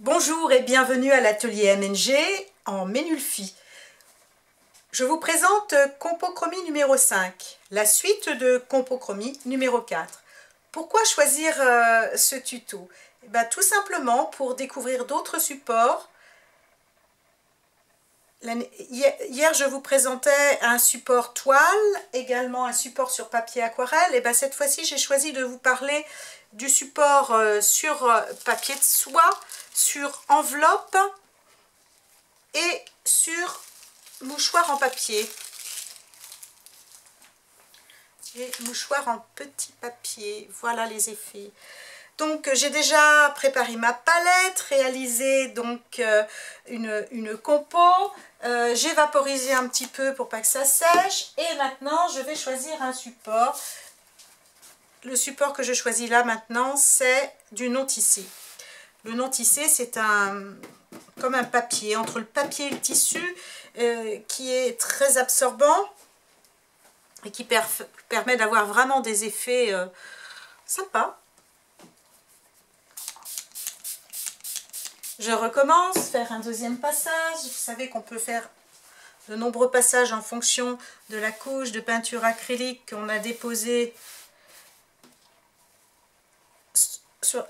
Bonjour et bienvenue à l'atelier MNG en Ménulphy. Je vous présente Compochromie numéro 5, la suite de Compochromie numéro 4. Pourquoi choisir ce tuto? Tout simplement pour découvrir d'autres supports. Hier, je vous présentais un support toile, également un support sur papier aquarelle. Et cette fois-ci, j'ai choisi de vous parler du support sur papier de soie, sur enveloppe et sur mouchoir en papier. Et mouchoir en petit papier. Voilà les effets. Donc j'ai déjà préparé ma palette, réalisé donc une compo, j'ai vaporisé un petit peu pour pas que ça sèche et maintenant je vais choisir un support. Le support que je choisis là maintenant, c'est du non tissé. Le non tissé, c'est comme un papier, entre le papier et le tissu, qui est très absorbant et qui permet d'avoir vraiment des effets sympas. Je recommence, faire un deuxième passage. Vous savez qu'on peut faire de nombreux passages en fonction de la couche de peinture acrylique qu'on a déposée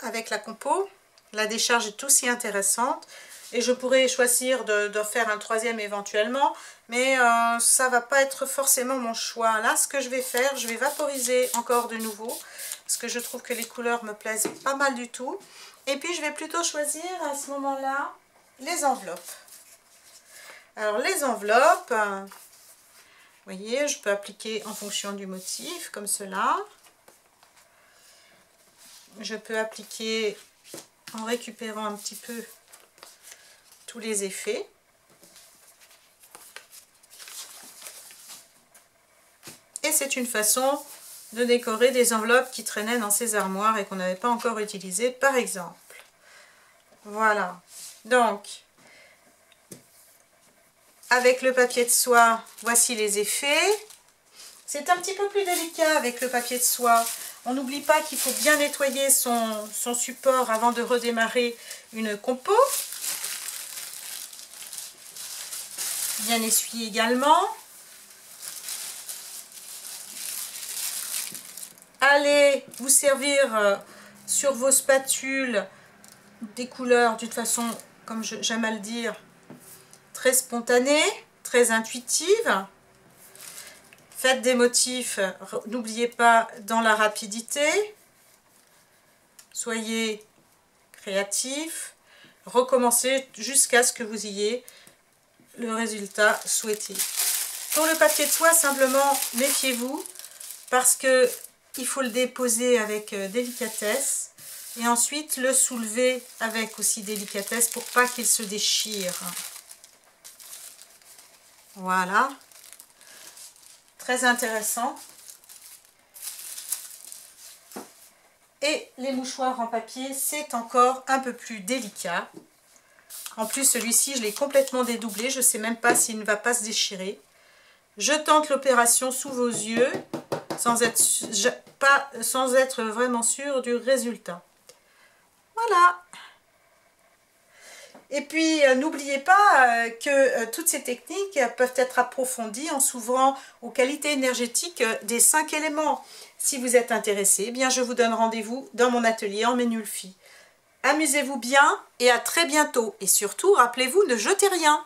avec la compo. La décharge est aussi intéressante et je pourrais choisir de faire un troisième éventuellement, mais ça va pas être forcément mon choix. Là, ce que je vais faire, je vais vaporiser encore de nouveau parce que je trouve que les couleurs me plaisent pas mal du tout. Et puis je vais plutôt choisir à ce moment-là les enveloppes. Alors les enveloppes, vous voyez, je peux appliquer en fonction du motif comme cela. Je peux appliquer en récupérant un petit peu tous les effets. Et c'est une façon de décorer des enveloppes qui traînaient dans ces armoires et qu'on n'avait pas encore utilisées, par exemple. Voilà. Donc, avec le papier de soie, voici les effets. C'est un petit peu plus délicat avec le papier de soie. On n'oublie pas qu'il faut bien nettoyer son support avant de redémarrer une compo. Bien essuyer également. Allez vous servir sur vos spatules des couleurs d'une façon, comme j'aime à le dire, très spontanée, très intuitive. Faites des motifs, n'oubliez pas, dans la rapidité. Soyez créatifs. Recommencez jusqu'à ce que vous ayez le résultat souhaité. Pour le papier de soie, simplement, méfiez-vous parce que il faut le déposer avec délicatesse et ensuite le soulever avec aussi délicatesse pour pas qu'il se déchire. Voilà. Très intéressant. Et les mouchoirs en papier, c'est encore un peu plus délicat. En plus, celui-ci, je l'ai complètement dédoublé. Je ne sais même pas s'il ne va pas se déchirer. Je tente l'opération sous vos yeux, sans être vraiment sûr du résultat. Voilà. Et puis, n'oubliez pas que toutes ces techniques peuvent être approfondies en s'ouvrant aux qualités énergétiques des 5 éléments. Si vous êtes intéressé, eh bien, je vous donne rendez-vous dans mon atelier en Ménulphy. Amusez-vous bien et à très bientôt. Et surtout, rappelez-vous, ne jetez rien.